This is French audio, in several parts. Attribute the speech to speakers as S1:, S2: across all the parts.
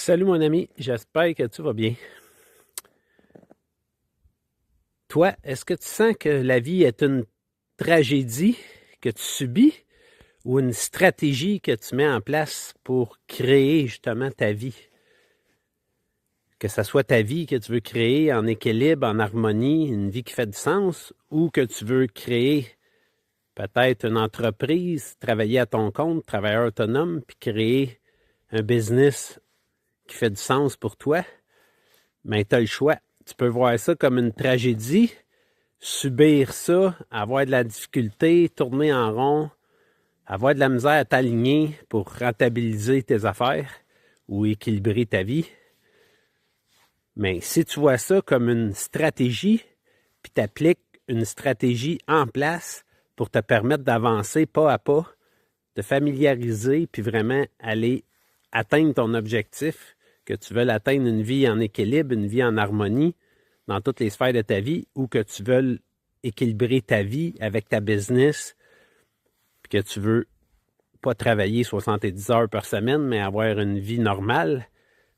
S1: Salut mon ami, j'espère que tu vas bien. Toi, est-ce que tu sens que la vie est une tragédie que tu subis ou une stratégie que tu mets en place pour créer justement ta vie? Que ce soit ta vie que tu veux créer en équilibre, en harmonie, une vie qui fait du sens, ou que tu veux créer peut-être une entreprise, travailler à ton compte, travailleur autonome, puis créer un business qui fait du sens pour toi, bien, tu as le choix. Tu peux voir ça comme une tragédie, subir ça, avoir de la difficulté, tourner en rond, avoir de la misère à t'aligner pour rentabiliser tes affaires ou équilibrer ta vie. Mais si tu vois ça comme une stratégie, puis tu appliques une stratégie en place pour te permettre d'avancer pas à pas, te familiariser, puis vraiment aller atteindre ton objectif, que tu veuilles atteindre une vie en équilibre, une vie en harmonie dans toutes les sphères de ta vie, ou que tu veuilles équilibrer ta vie avec ta business, puis que tu veux pas travailler 70 heures par semaine, mais avoir une vie normale,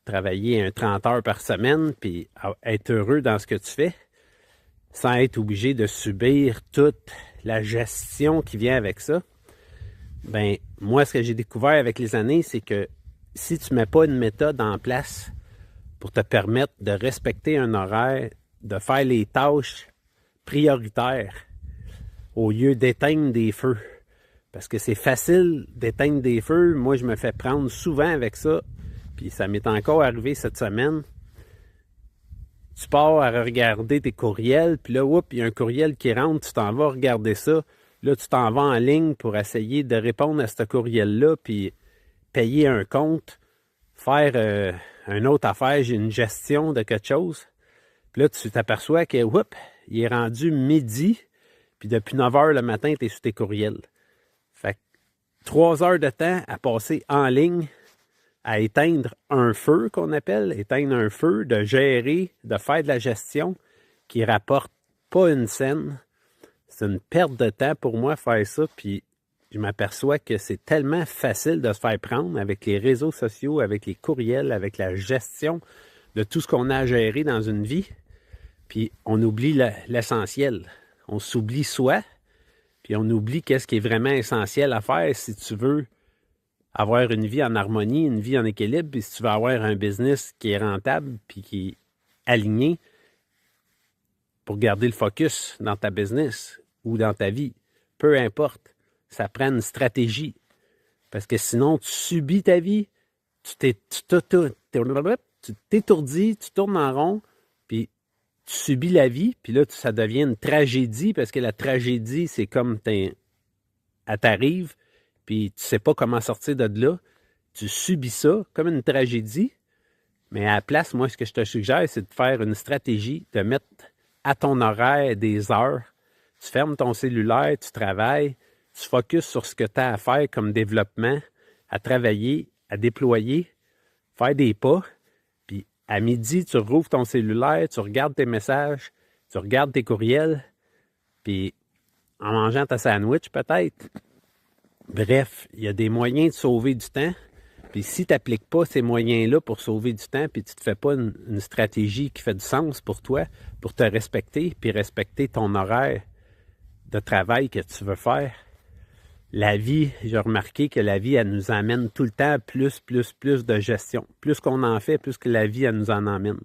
S1: travailler 30 heures par semaine, puis être heureux dans ce que tu fais, sans être obligé de subir toute la gestion qui vient avec ça. Ben, moi, ce que j'ai découvert avec les années, c'est que si tu ne mets pas une méthode en place pour te permettre de respecter un horaire, de faire les tâches prioritaires au lieu d'éteindre des feux, parce que c'est facile d'éteindre des feux. Moi, je me fais prendre souvent avec ça, puis ça m'est encore arrivé cette semaine. Tu pars à regarder tes courriels, puis là, il y a un courriel qui rentre, tu t'en vas regarder ça. Là, tu t'en vas en ligne pour essayer de répondre à ce courriel-là, puis payer un compte, faire une autre affaire, j'ai une gestion de quelque chose. Puis là, tu t'aperçois que, il est rendu midi, puis depuis 9 heures le matin, tu es sur tes courriels. Fait que 3 heures de temps à passer en ligne, à éteindre un feu qu'on appelle, éteindre un feu, de gérer, de faire de la gestion qui rapporte pas une scène. C'est une perte de temps pour moi faire ça, puis je m'aperçois que c'est tellement facile de se faire prendre avec les réseaux sociaux, avec les courriels, avec la gestion de tout ce qu'on a à gérer dans une vie. Puis on oublie l'essentiel. On s'oublie soi, puis on oublie qu'est-ce qui est vraiment essentiel à faire si tu veux avoir une vie en harmonie, une vie en équilibre, puis si tu veux avoir un business qui est rentable, puis qui est aligné pour garder le focus dans ta business ou dans ta vie. Peu importe. Ça prend une stratégie. Parce que sinon, tu subis ta vie, tu t'étourdis, tu tournes en rond, puis tu subis la vie, puis là, ça devient une tragédie, parce que la tragédie, c'est comme elle t'arrive, puis tu sais pas comment sortir de là. Tu subis ça comme une tragédie, mais à la place, moi, ce que je te suggère, c'est de faire une stratégie, de mettre à ton horaire des heures. Tu fermes ton cellulaire, tu travailles, tu focuses sur ce que tu as à faire comme développement, à travailler, à déployer, faire des pas. Puis à midi, tu rouvres ton cellulaire, tu regardes tes messages, tu regardes tes courriels, puis en mangeant ta sandwich peut-être. Bref, il y a des moyens de sauver du temps. Puis si tu n'appliques pas ces moyens-là pour sauver du temps, puis tu ne te fais pas une stratégie qui fait du sens pour toi, pour te respecter, puis respecter ton horaire de travail que tu veux faire, la vie, j'ai remarqué que la vie, elle nous amène tout le temps plus de gestion. Plus qu'on en fait, plus que la vie, elle nous en emmène.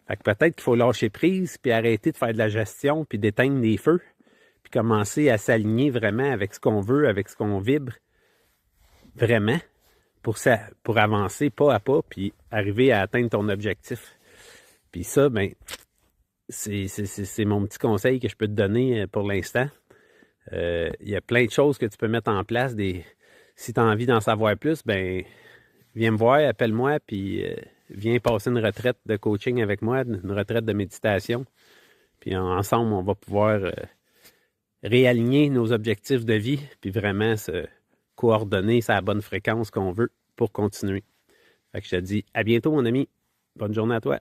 S1: Fait que peut-être qu'il faut lâcher prise, puis arrêter de faire de la gestion, puis d'éteindre les feux, puis commencer à s'aligner vraiment avec ce qu'on veut, avec ce qu'on vibre, vraiment, pour avancer pas à pas, puis arriver à atteindre ton objectif. Puis ça, ben, c'est mon petit conseil que je peux te donner pour l'instant. Il y a plein de choses que tu peux mettre en place. Si tu as envie d'en savoir plus, ben viens me voir, appelle-moi, puis viens passer une retraite de coaching avec moi, une retraite de méditation. Puis ensemble, on va pouvoir réaligner nos objectifs de vie, puis vraiment se coordonner sur la bonne fréquence qu'on veut pour continuer. Fait que je te dis à bientôt, mon ami. Bonne journée à toi.